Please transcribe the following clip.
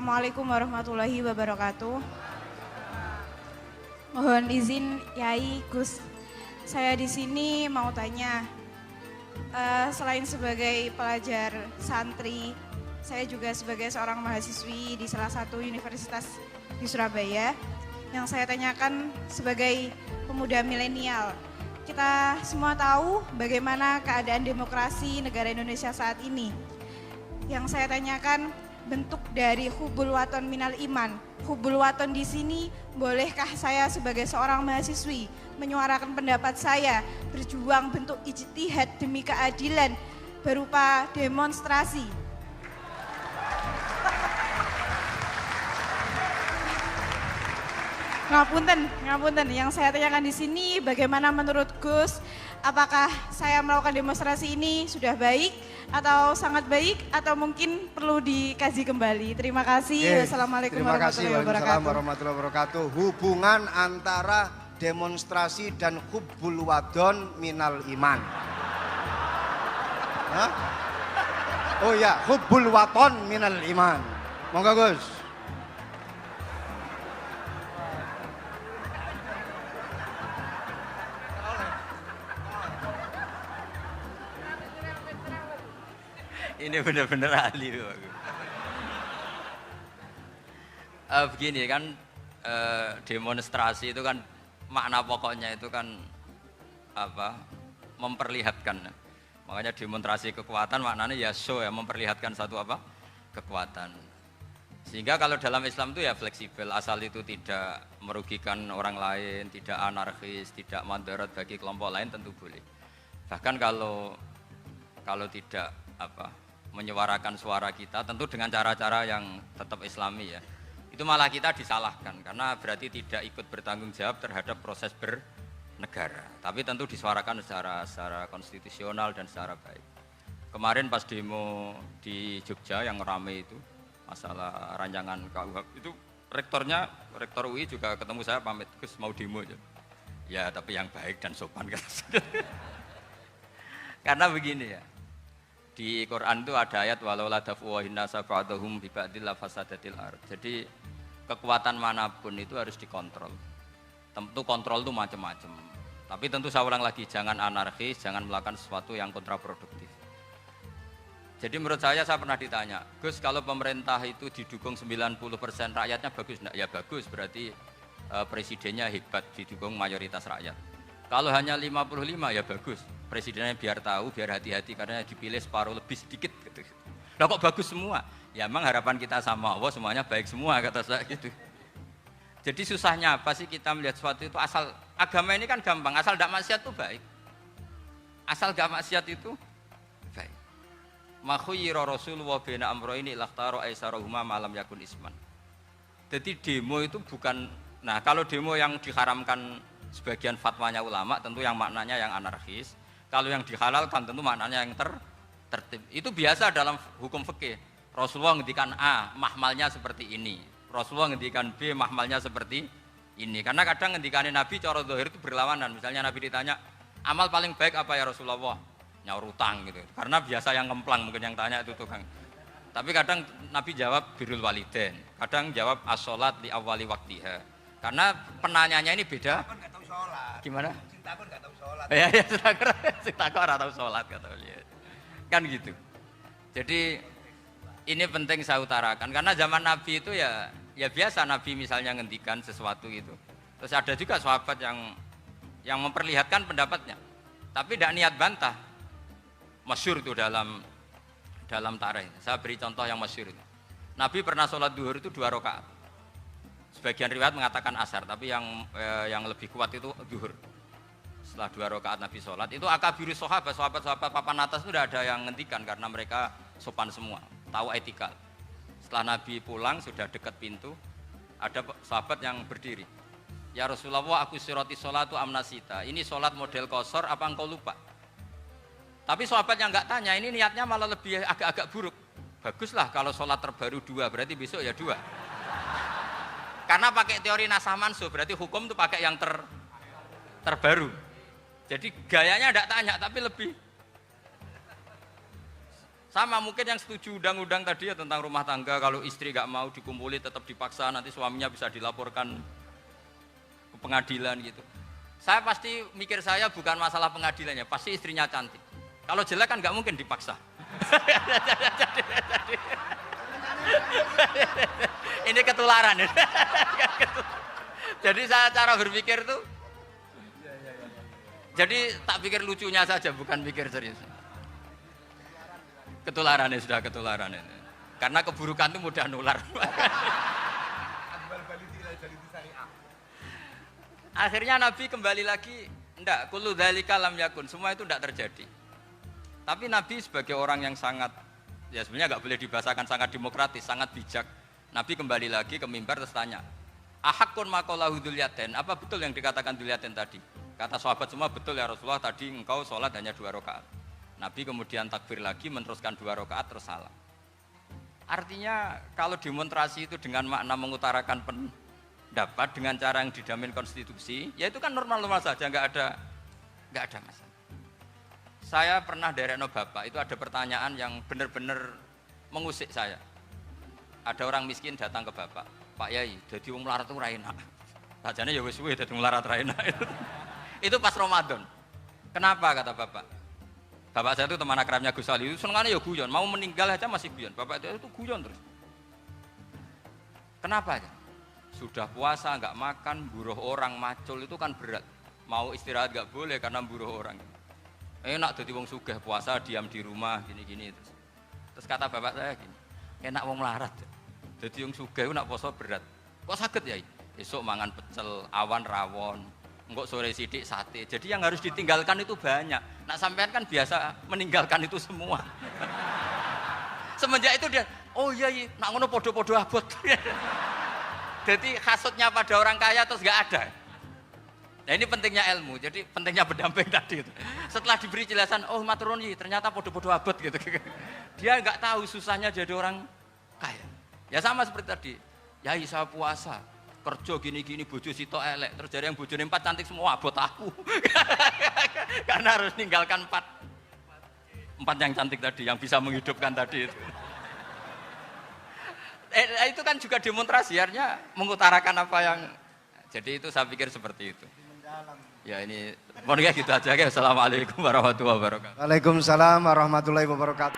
Assalamualaikum warahmatullahi wabarakatuh. Mohon izin Yai, Gus. Saya di sini mau tanya, selain sebagai pelajar santri, saya juga sebagai seorang mahasiswi di salah satu universitas di Surabaya. Yang saya tanyakan sebagai pemuda milenial, kita semua tahu bagaimana keadaan demokrasi negara Indonesia saat ini. Yang saya tanyakan, bentuk dari hubul waton minal iman. Hubul waton di sini, bolehkah saya sebagai seorang mahasiswi menyuarakan pendapat saya, berjuang bentuk ijtihad demi keadilan berupa demonstrasi? Ngapunten. Yang saya tanyakan di sini, bagaimana menurut Gus, apakah saya melakukan demonstrasi ini sudah baik atau sangat baik atau mungkin perlu dikaji kembali? Terima kasih. Wassalamualaikum warahmatullahi wabarakatuh. Hubungan antara demonstrasi dan hubbul wadon minal iman. Hah? Oh ya, hubbul waton minal iman. Monggo Gus. Ini benar-benar ahli loh aku. Begini kan, demonstrasi itu kan makna pokoknya itu kan apa? Memperlihatkan. Makanya demonstrasi kekuatan maknanya ya show ya, memperlihatkan satu apa? Kekuatan. Sehingga kalau dalam Islam itu ya fleksibel, asal itu tidak merugikan orang lain, tidak anarkis, tidak mandorot bagi kelompok lain tentu boleh. Bahkan kalau tidak apa? Menyuarakan suara kita tentu dengan cara-cara yang tetap islami ya, itu malah kita disalahkan karena berarti tidak ikut bertanggung jawab terhadap proses bernegara, tapi tentu disuarakan secara konstitusional dan secara baik. Kemarin pas demo di Jogja yang ramai itu masalah rancangan KUHP itu, rektor UI juga ketemu saya, pamit Gus mau demo aja ya, tapi yang baik dan sopan kan. Karena begini ya, di Quran itu ada ayat walau la dafu nasa ba'dahum bi ba'dil fasadatil ard. Jadi kekuatan manapun itu harus dikontrol. Tentu kontrol itu macam-macam. Tapi tentu saya ulang lagi, jangan anarkis, jangan melakukan sesuatu yang kontraproduktif. Jadi menurut saya pernah ditanya, Gus kalau pemerintah itu didukung 90% rakyatnya bagus enggak? Ya bagus, berarti presidennya hebat, didukung mayoritas rakyat. Kalau hanya 55 ya bagus, presidennya biar tahu, biar hati-hati karena dipilih separuh lebih sedikit gitu. Lah kok bagus semua? Ya emang harapan kita sama Allah semuanya baik semua kata saya gitu. Jadi susahnya apa sih kita melihat sesuatu itu, asal agama ini kan gampang, asal tidak maksiat itu baik. Asal gak maksiat itu baik. Ma khuyyira Rasulullah baina amrayni lakhtara aisarahuma malam yakun isman. Jadi demo itu bukan, nah kalau demo yang diharamkan sebagian fatwanya ulama tentu yang maknanya yang anarkis. Kalau yang dihalalkan tentu maknanya yang tertib. Itu biasa dalam hukum fikih. Rasulullah ngendikan A, mahmalnya seperti ini. Rasulullah ngendikan B, mahmalnya seperti ini. Karena kadang ngendikanin Nabi cara zahir itu berlawanan. Misalnya Nabi ditanya, amal paling baik apa ya Rasulullah? Nyaur utang gitu. Karena biasa yang ngemplang mungkin yang tanya itu tukang. Tapi kadang Nabi jawab birrul walidain. Kadang jawab as-sholat li awwali waktiha. Karena penanyanya ini beda. Gimana? Cinta pun gak tahu sholat. Ya, cinta kok ora tahu sholat kata beliau. Kan gitu. Jadi ini penting saya utarakan karena zaman Nabi itu ya biasa Nabi misalnya ngendikan sesuatu itu. Terus ada juga sahabat yang memperlihatkan pendapatnya. Tapi tidak niat bantah. Masyhur itu dalam tarikh. Saya beri contoh yang masyhur itu. Nabi pernah sholat duhur itu 2 rakaat. Sebagian riwayat mengatakan asar, tapi yang lebih kuat itu duhur. Setelah 2 rakaat Nabi sholat, itu akabiru sahabat papan atas itu sudah ada yang ngendikan karena mereka sopan semua, tahu etika. Setelah Nabi pulang sudah dekat pintu, ada sahabat yang berdiri. Ya Rasulullah, aku siroti sholatu amnasita. Ini sholat model kosor, apa engkau lupa? Tapi sahabat yang nggak tanya, ini niatnya malah lebih agak-agak buruk. Baguslah kalau sholat terbaru 2, berarti besok ya 2. Karena pakai teori nasah mansuh, berarti hukum itu pakai yang terbaru. Jadi gayanya tidak tanya, tapi lebih Sama mungkin yang setuju undang-undang tadi ya tentang rumah tangga, kalau istri nggak mau dikumpuli tetap dipaksa, nanti suaminya bisa dilaporkan ke pengadilan gitu. Saya pasti mikir saya bukan masalah pengadilannya, pasti istrinya cantik. Kalau jelek kan nggak mungkin dipaksa. Ini ketularan ya. Jadi saya cara berpikir tuh, jadi tak pikir lucunya saja, bukan pikir serius. Ketularan ya, sudah ketularan ya. Karena keburukan itu mudah nular. Akhirnya Nabi kembali lagi, enggak, kullu dzalika lam yakun, semua itu enggak terjadi. Tapi Nabi sebagai orang yang sangat, ya sebenarnya enggak boleh dibahasakan sangat demokratis, sangat bijak. Nabi kembali lagi ke mimbar terus tanya, ahakun maqalahu dzulyaten, apa betul yang dikatakan dzulyaten tadi? Kata sahabat semua, betul ya Rasulullah, tadi engkau sholat hanya 2 rakaat. Nabi kemudian takbir lagi, meneruskan 2 rakaat terus salam. Artinya kalau demonstrasi itu dengan makna mengutarakan pendapat dengan cara yang dijamin konstitusi, ya itu kan normal-normal saja, nggak ada masalah. Saya pernah derekno bapak, itu ada pertanyaan yang benar-benar mengusik saya. Ada orang miskin datang ke bapak, Pak Yai, jadi wong melarat itu ra enak. Sajane ya wis suwe dadi wong melarat ra enak. Itu pas Ramadan. Kenapa kata bapak? Bapak saya itu teman akrabnya Gus Ali, itu senengannya ya guyon, mau meninggal aja masih guyon. Bapak itu guyon terus. Kenapa aja? Sudah puasa nggak makan, buruh orang, macul itu kan berat. Mau istirahat nggak boleh karena buruh orang. Enak jadi wong sugih puasa diam di rumah gini-gini terus. Terus kata bapak saya gini, enak wong larat. Jadi wong sugih nak puasa berat. Kok sakit ya? Esok mangan pecel, awan rawon. Enggak sore sidik sate. Jadi yang harus ditinggalkan itu banyak. Nak sampean kan biasa meninggalkan itu semua. Semenjak itu dia, oh iya, nak ngono podo-podo abot. Jadi hasutnya pada orang kaya terus nggak ada. Nah ini pentingnya ilmu. Jadi pentingnya berdamping tadi itu. Setelah diberi jelasan, oh maturuni ternyata podo-podo abot gitu. Dia nggak tahu susahnya jadi orang kaya. Ya sama seperti tadi. Ya saya puasa. Kerja gini-gini bojo sitok elek terus dari yang bojone 4 cantik semua abot aku. Karena harus ninggalkan 4 yang cantik tadi yang bisa menghidupkan tadi itu. Itu kan juga demonstrasi, artinya mengutarakan apa yang, jadi itu saya pikir seperti itu. Ya ini pokoknya gitu aja ya. Assalamualaikum warahmatullahi wabarakatuh. Waalaikumsalam warahmatullahi wabarakatuh.